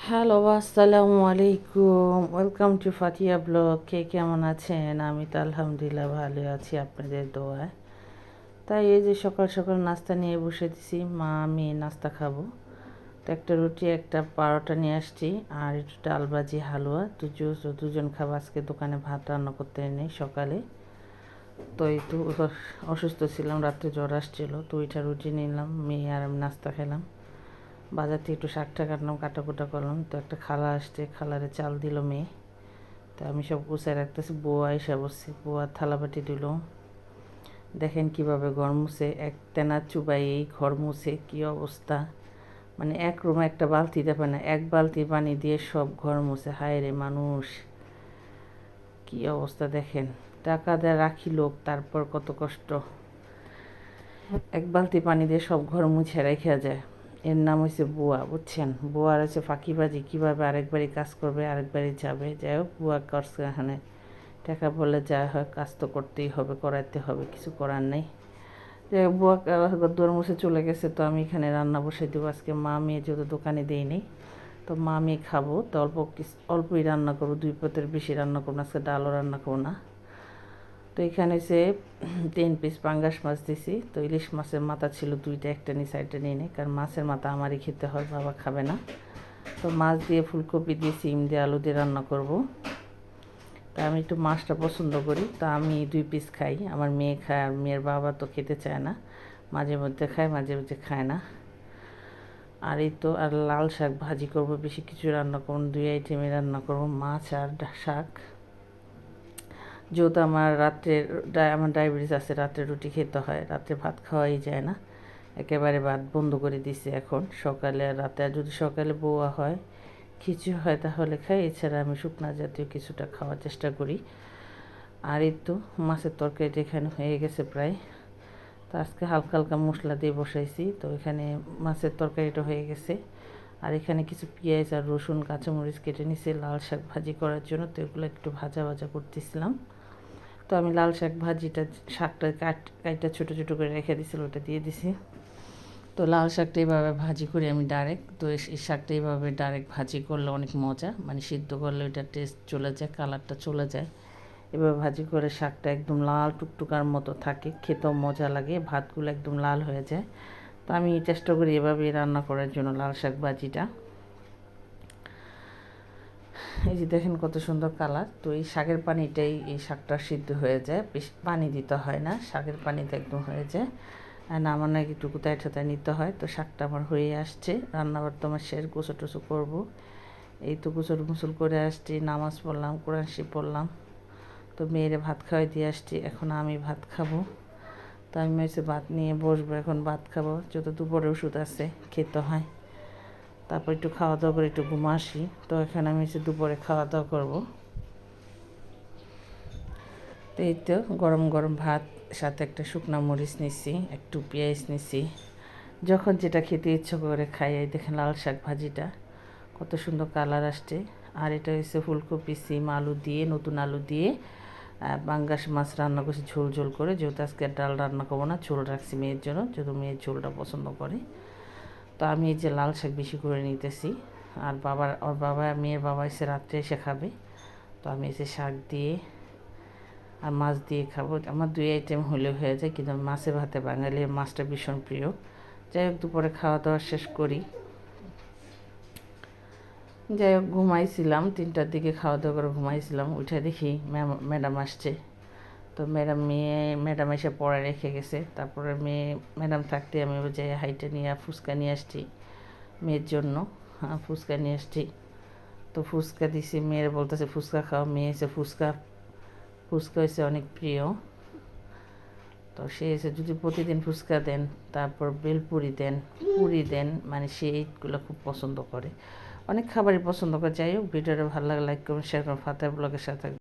Hello, আসসালামু আলাইকুম। Welcome to Fatiya blog. কে কেমন আছেন? আমি তো আলহামদুলিল্লাহ ভালো আছি আপনাদের দোয়ায়। তাই এই যে সকাল সকাল নাস্তা নিয়ে বসে দিছি, মা আমি নাস্তা খাবো। তো একটা রুটি একটা পারোটা নিয়ে আসছি, আর একটু ডাল ভাজি হালুয়া দুজন খাবো। আজকে দোকানে ভাত রান্না করতে নেই সকালে। তো এই তো অসুস্থ ছিলাম, রাত্রে জ্বর আসছিল, তো ওইটা রুটি নিলাম, মেয়ে আর আমি নাস্তা খেলাম। বাজার থেকে একটু শাকটা কাটলাম, কাটাকুটা করলাম। তো একটা খালা আসছে, খালারে চাল দিল মেয়ে। তো আমি সব গুছায় রাখতেছি, বুয়া এসে বসছি, বুয়ার থালাবাটি দিল। দেখেন কিভাবে ঘর মুছে, এক তেনা চুবাই এই ঘর মুছে, কী অবস্থা। মানে এক রুমে একটা বালতি দেবে না, এক বালতি পানি দিয়ে সব ঘর মুছে। হায় রে মানুষ, কী অবস্থা দেখেন। টাকা দেয় রাখি লোক, তারপর কত কষ্ট। এক বালতি পানি দিয়ে সব ঘর মুছে রেখে যায়। এর নাম হয়েছে বুয়া, বুঝছেন? বুয়ার হচ্ছে ফাঁকিবাজি, কীভাবে আরেকবারই কাজ করবে, আরেকবারই যাবে। যাই হোক, বুয়া করছে এখানে। টাকা বলে যা হয়, কাজ তো করতেই হবে, করাইতে হবে, কিছু করার নেই। যাই হোক, বুয়া দুয়ার মুছে চলে গেছে। তো আমি এখানে রান্না বসে দেবো। আজকে মা মেয়ে যেহেতু দোকানে দিইনি, তো মা মেয়ে খাবো, তো অল্পই রান্না করবো, 2 পদের বেশি রান্না করবো না। আজকে ডালও রান্না করবো না। তো এখানে সে 3 পিস পাঙ্গাস মাছ দিছি। তো ইলিশ মাছের মাথা ছিল 2টা, একটা নিয়ে সাইডটা নিয়ে নেই, কারণ মাছের মাথা আমারই খেতে হয়, বাবা খাবে না। তো মাছ দিয়ে ফুলকপি দিয়ে সিম দিয়ে আলু দিয়ে রান্না করব। তা আমি একটু মাছটা পছন্দ করি, তা আমি 2 পিস খাই। আমার মেয়ে খায়, আর মেয়ের বাবা তো খেতে চায় না, মাঝে মধ্যে খায়, মাঝে মধ্যে খায় না। আর এই তো, আর লাল শাক ভাজি করব, বেশি কিছু রান্না করব, 2 আইটেমে রান্না করব, মাছ আর শাক। যেহেতু আমার আমার ডায়াবেটিস আছে, রাত্রে রুটি খেতে হয়, রাত্রে ভাত খাওয়াই যায় না। একেবারে ভাত বন্ধ করে দিছি এখন। সকালে আর রাতে, আর যদি সকালে বউয়া হয়, খিচুড়ি হয়, তাহলে খাই। এছাড়া আমি শুকনা জাতীয় কিছুটা খাওয়ার চেষ্টা করি। আর এই তো, মাছের তরকারিটা এখানে হয়ে গেছে প্রায়। তো আজকে হালকা হালকা মশলা দিয়ে বসাইছি। তো এখানে মাছের তরকারিটা হয়ে গেছে। আর এখানে কিছু পেঁয়াজ আর রসুন কাঁচামরিচ কেটে নিছি লাল শাক ভাজি করার জন্য। তো এগুলো একটু ভাজা ভাজা করতেছিলাম। তো আমি লাল শাক ভাজিটা, শাকটা কাটটা ছোটো ছোটো করে রেখে দিয়েছিল, ওটা দিয়ে দিছি। তো লাল শাকটা এইভাবে ভাজি করি আমি ডাইরেক্ট। তো এই শাকটা এইভাবে ডাইরেক্ট ভাজি করলে অনেক মজা, মানে সিদ্ধ করলে ওইটা টেস্ট চলে যায়, কালারটা চলে যায়। এভাবে ভাজি করে শাকটা একদম লাল টুকটুকার মতো থাকে, খেতেও মজা লাগে, ভাতগুলো একদম লাল হয়ে যায়। তো আমি চেষ্টা করি এভাবেই রান্না করার জন্য লাল শাক ভাজিটা। এই যে দেখেন কত সুন্দর কালার। তো এই শাকের পানিটাই এই শাকটা সিদ্ধ হয়ে যায়, বেশি পানি দিতে হয় না, শাকের পানিতে একদম হয়ে যায়। আর নামানো একটু কোথায় ঠোতায় নিতে হয়। তো শাকটা আমার হয়ে আসছে, রান্নাবার তো আমার শেষ, গোসল টোসল করবো। এই তো গোসল মুসল করে আসছি, নামাজ পড়লাম, কোরআন শরীফ পড়লাম। তো মেয়েরে ভাত খাওয়াই দিয়ে আসছি, এখন আমি ভাত খাবো। তো আমি এসে ভাত নিয়ে বসবো, এখন ভাত খাবো, যত দুপুরে ওষুধ আছে খেতে হয়। তারপর একটু খাওয়া দাওয়া করে একটু ঘুমা আসি। তো এখানে আমি এসে দুপুরে খাওয়া দাওয়া করবো। তো এই তো গরম গরম ভাত, সাথে একটা শুকনো মরিচ নিছি, একটু পেঁয়াজ নিছি, যখন যেটা খেতে ইচ্ছা করে খাই। এই দেখেন লাল শাক ভাজিটা কত সুন্দর কালার আসছে। আর এটা হচ্ছে ফুলকপি সিম আলু দিয়ে, নতুন আলু দিয়ে পাঙ্গাস মাছ রান্না করছি ঝোল ঝোল করে। যেহেতু আজকে ডাল রান্না করবো না, ঝোল রাখছি মেয়ের জন্য, যেহেতু মেয়ের ঝোলটা পছন্দ করে। তো আমি এই যে লাল শাক বেশি করে নিতেছি। আর ওর বাবা, মেয়ের বাবা এসে রাত্রে এসে খাবে। তো আমি এসে শাক দিয়ে আর মাছ দিয়ে খাবো। আমার 2 আইটেম হলে হয়ে যায়, কিন্তু মাছে ভাতে বাঙালির মাছটা ভীষণ প্রিয়। যাই হোক, দুপুরে খাওয়া দাওয়া শেষ করি। যাই হোক, ঘুমাইছিলাম 3টার দিকে, খাওয়া দাওয়া করে ঘুমাইছিলাম। উঠে দেখি ম্যাডাম আসছে। তো ম্যাডাম এসে পড়ে রেখে গেছে। তারপরে ম্যাডাম থাকতে আমি ওই যে হাইটে নিয়ে ফুচকা নিয়ে আসছি মেয়ের জন্য। ফুচকা নিয়ে আসছি। তো ফুচকা দিছি, মেয়ের বলতেছে ফুচকা খাও, মেয়ে এসে ফুচকা হয়েছে অনেক প্রিয়। তো সে এসে যদি প্রতিদিন ফুচকা দেন, তারপর বেলপুরি দেন, পুরি দেন, মানে সে এইগুলো খুব পছন্দ করে, অনেক খাবারই পছন্দ করে। যাই হোক, ভিডিওটা ভালো লাগে লাইক করুন, শেয়ার করুন, ফাতেহা ব্লগের সাথে।